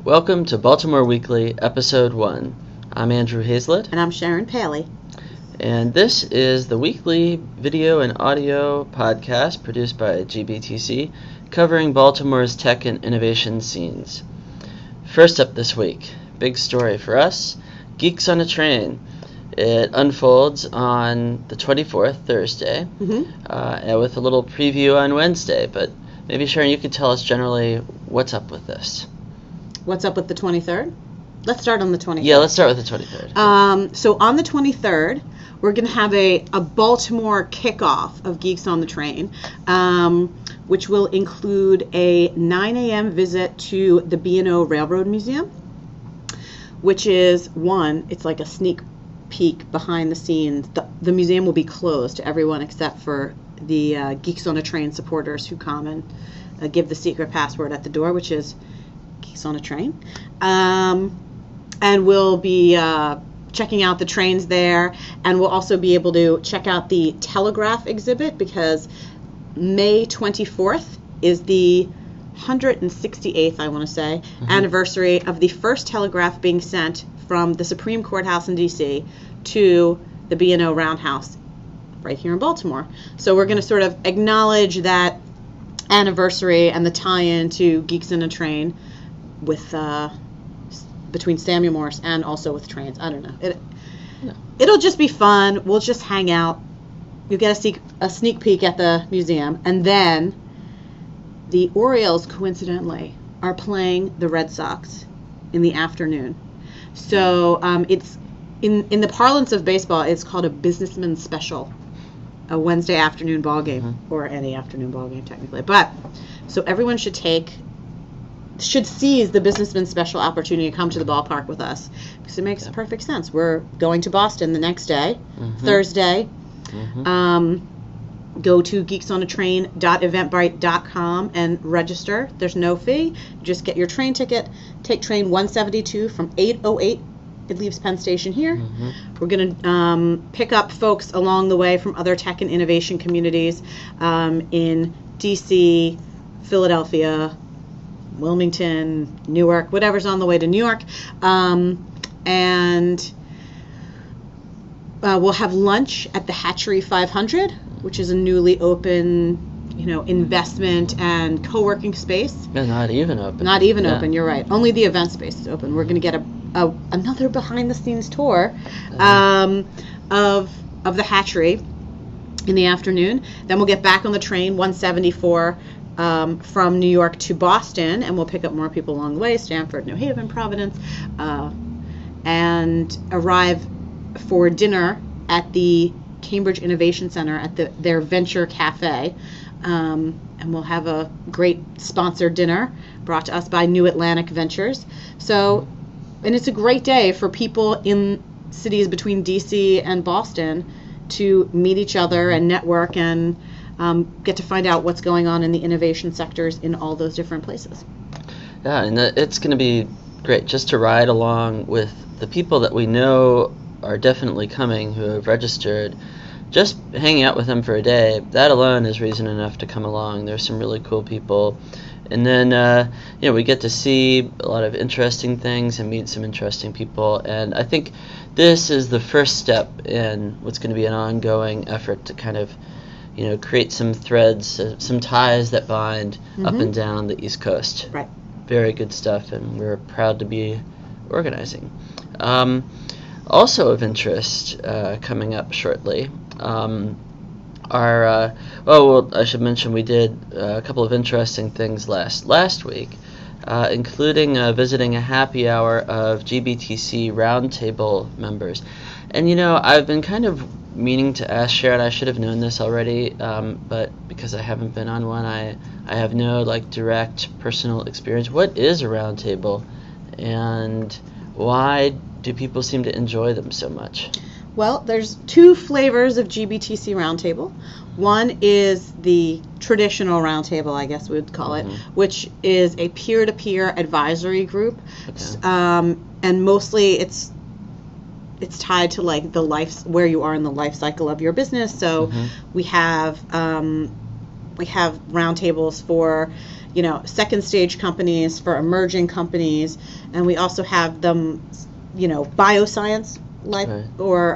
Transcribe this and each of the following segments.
Welcome to Baltimore Weekly, Episode 1. I'm Andrew Hazlett. And I'm Sharon Paley. And this is the weekly video and audio podcast produced by gb.tc, covering Baltimore's tech and innovation scenes. First up this week, big story for us, Geeks on a Train. It unfolds on the 24th, Thursday, and with a little preview on Wednesday. But maybe, Sharon, you could tell us generally what's up with this. What's up with the 23rd? Let's start on the 23rd. Yeah, let's start with the 23rd. So on the 23rd, we're going to have a Baltimore kickoff of Geeks on the Train, which will include a 9 a.m. visit to the B&O Railroad Museum, which is it's like a sneak peek behind the scenes. The museum will be closed to everyone except for the Geeks on a Train supporters who come and give the secret password at the door, which is Geeks on a Train. And we'll be checking out the trains there, and we'll also be able to check out the Telegraph exhibit because May 24th is the 168th, I want to say, anniversary of the first telegraph being sent from the Supreme Courthouse in D.C. to the B&O Roundhouse right here in Baltimore. So we're going to sort of acknowledge that anniversary and the tie-in to Geeks on a Train with between Samuel Morse and also with trains. I don't know. It'll just be fun. We'll just hang out. You'll get a sneak peek at the museum, and then the Orioles, coincidentally, are playing the Red Sox in the afternoon. So it's in the parlance of baseball, it's called a businessman special, a Wednesday afternoon ball game, or any afternoon ball game technically. But so everyone should seize the businessman special opportunity to come to the ballpark with us because it makes perfect sense. We're going to Boston the next day, Thursday. Go to geeksonatrain.eventbrite.com and register. There's no fee. Just get your train ticket. Take train 172 from 8:08. It leaves Penn Station here. We're going to pick up folks along the way from other tech and innovation communities in D.C., Philadelphia, Wilmington, Newark, whatever's on the way to New York. And we'll have lunch at the Hatchery 500, which is a newly open, investment and co-working space. Yeah, not even open. Not even open, you're right. Only the event space is open. We're going to get another behind-the-scenes tour of the Hatchery in the afternoon. Then we'll get back on the train, 174, from New York to Boston, and we'll pick up more people along the way, Stamford, New Haven, Providence, and arrive for dinner at the Cambridge Innovation Center at their Venture Cafe, and we'll have a great sponsored dinner brought to us by New Atlantic Ventures. So, and it's a great day for people in cities between DC and Boston to meet each other and network and get to find out what's going on in the innovation sectors in all those different places. Yeah, and it's going to be great just to ride along with the people that we know are definitely coming who have registered. Just hanging out with them for a day, that alone is reason enough to come along. There's some really cool people. And then, we get to see a lot of interesting things and meet some interesting people. And I think this is the first step in what's going to be an ongoing effort to kind of create some threads, some ties that bind up and down the East Coast. Right. Very good stuff, and we're proud to be organizing. Also of interest, coming up shortly, I should mention we did a couple of interesting things last week, including visiting a happy hour of GBTC Roundtable members. And I've been kind of meaning to ask Sharon, I should have known this already, but because I haven't been on one, I have no direct personal experience. What is a roundtable, and why do people seem to enjoy them so much? Well, there's two flavors of GBTC Roundtable. One is the traditional roundtable, I guess we would call it, which is a peer-to-peer advisory group, and mostly it's tied to the life, where you are in the life cycle of your business. So we have We have roundtables for, second stage companies, for emerging companies, and we also have them, bioscience, like, Right. or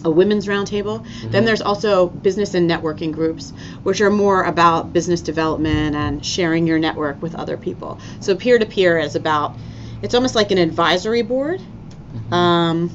a women's roundtable. Then there's also business and networking groups, which are more about business development and sharing your network with other people. So peer-to-peer is about, it's almost like an advisory board, and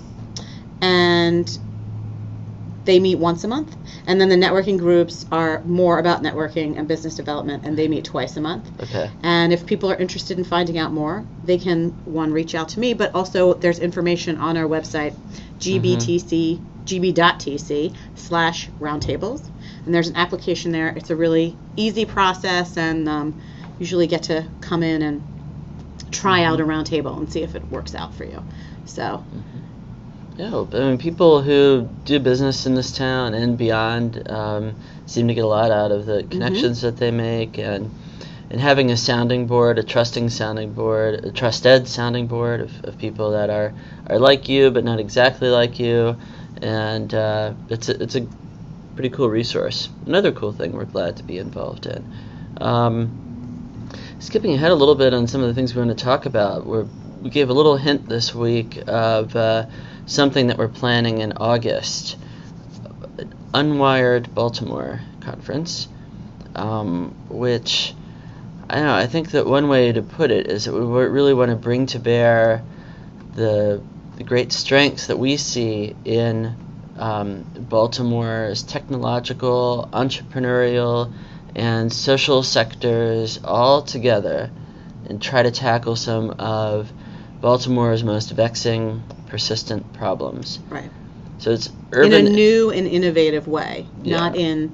they meet once a month. And then the networking groups are more about networking and business development, and they meet twice a month. Okay. And if people are interested in finding out more, they can, reach out to me, but also there's information on our website, gb.tc, gb.tc/roundtables. And there's an application there. It's a really easy process, and usually get to come in and try out a roundtable and see if it works out for you. So. Yeah, I mean, people who do business in this town and beyond seem to get a lot out of the connections that they make, and having a sounding board, a trusting sounding board, a trusted sounding board of people that are like you but not exactly like you, and it's a pretty cool resource. Another cool thing we're glad to be involved in. Skipping ahead a little bit on some of the things we want to talk about, we gave a little hint this week of something that we're planning in August, an Unwired Baltimore conference, which, I don't know, I think that one way to put it is that we really want to bring to bear the great strengths that we see in Baltimore's technological, entrepreneurial, and social sectors all together, and try to tackle some of Baltimore's most vexing, persistent problems. Right. So it's urban in a new and innovative way, Yeah. not in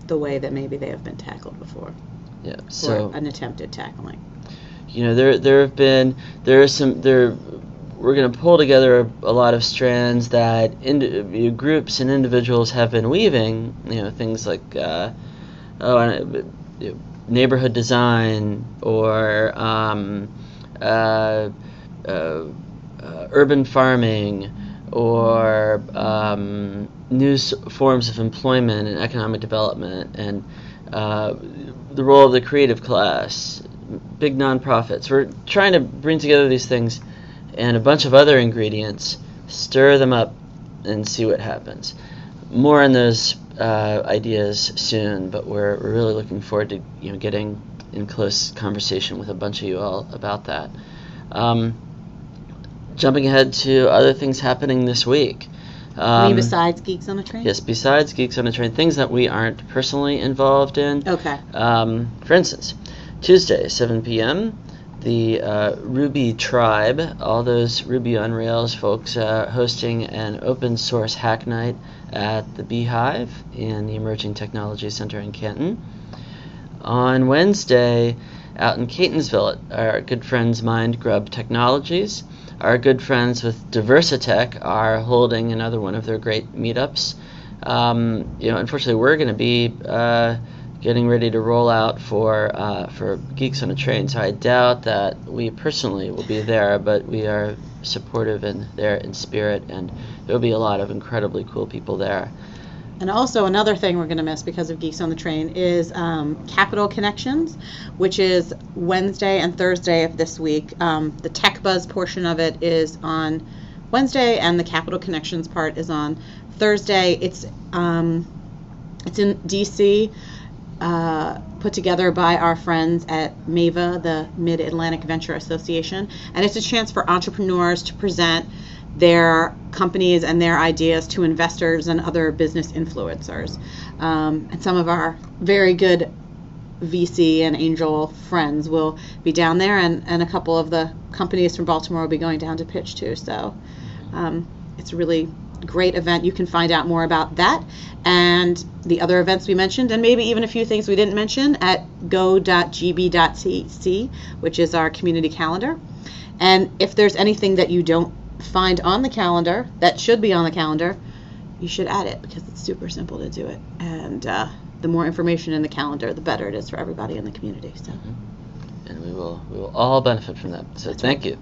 the way that maybe they have been tackled before, Yeah. So or an attempted tackling. there are some we're going to pull together a lot of strands that groups and individuals have been weaving. Things like neighborhood design, or urban farming, or new forms of employment and economic development, and the role of the creative class, big nonprofits. We're trying to bring together these things and a bunch of other ingredients, stir them up, and see what happens. More on those ideas soon, but we're really looking forward to getting in close conversation with a bunch of you all about that. Jumping ahead to other things happening this week. Besides Geeks on the Train? Yes, besides Geeks on the Train, things that we aren't personally involved in. Okay. For instance, Tuesday, 7 p.m., the Ruby Tribe, all those Ruby on Rails folks, hosting an open source hack night at the Beehive in the Emerging Technology Center in Canton. On Wednesday, out in Catonsville, our good friends Mind Grub Technologies, our good friends with Diversitech, are holding another one of their great meetups. Unfortunately, we're going to be getting ready to roll out for Geeks on a Train, so I doubt that we personally will be there, but we are supportive and there in spirit, and there will be a lot of incredibly cool people there. And also another thing we're going to miss because of Geeks on the Train is Capital Connections, which is Wednesday and Thursday of this week. The Tech Buzz portion of it is on Wednesday, and the Capital Connections part is on Thursday. It's in D.C., put together by our friends at MAVA, the Mid-Atlantic Venture Association, and it's a chance for entrepreneurs to present their companies and their ideas to investors and other business influencers. And some of our very good VC and angel friends will be down there, and a couple of the companies from Baltimore will be going down to pitch too. So it's a really great event. You can find out more about that and the other events we mentioned, and maybe even a few things we didn't mention, at go.gb.tc, which is our community calendar. And if there's anything that you don't find on the calendar that should be on the calendar, you should add it, because it's super simple to do it. And the more information in the calendar, the better it is for everybody in the community. So, and we will all benefit from that. So That's thank you.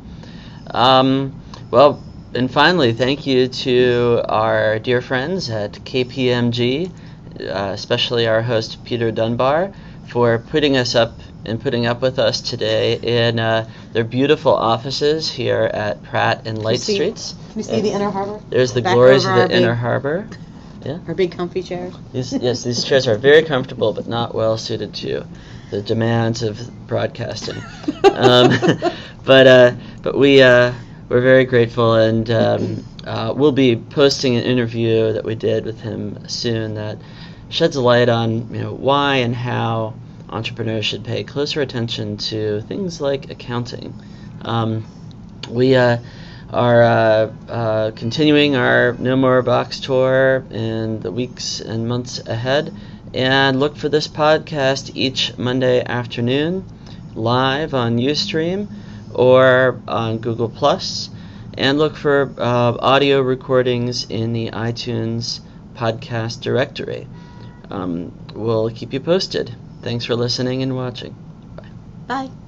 And finally, thank you to our dear friends at KPMG especially our host Peter Dunbar, for putting up with us today in their beautiful offices here at Pratt and Light Streets. Can you see the Inner Harbor? There's the glories of the Inner Harbor. Yeah. Our big comfy chairs. These chairs are very comfortable, but not well suited to the demands of broadcasting. But we're very grateful, and we'll be posting an interview that we did with him soon that sheds a light on why and how entrepreneurs should pay closer attention to things like accounting. We are continuing our No More Box tour in the weeks and months ahead, and look for this podcast each Monday afternoon live on Ustream or on Google+, and look for audio recordings in the iTunes podcast directory. We'll keep you posted. Thanks for listening and watching. Bye. Bye.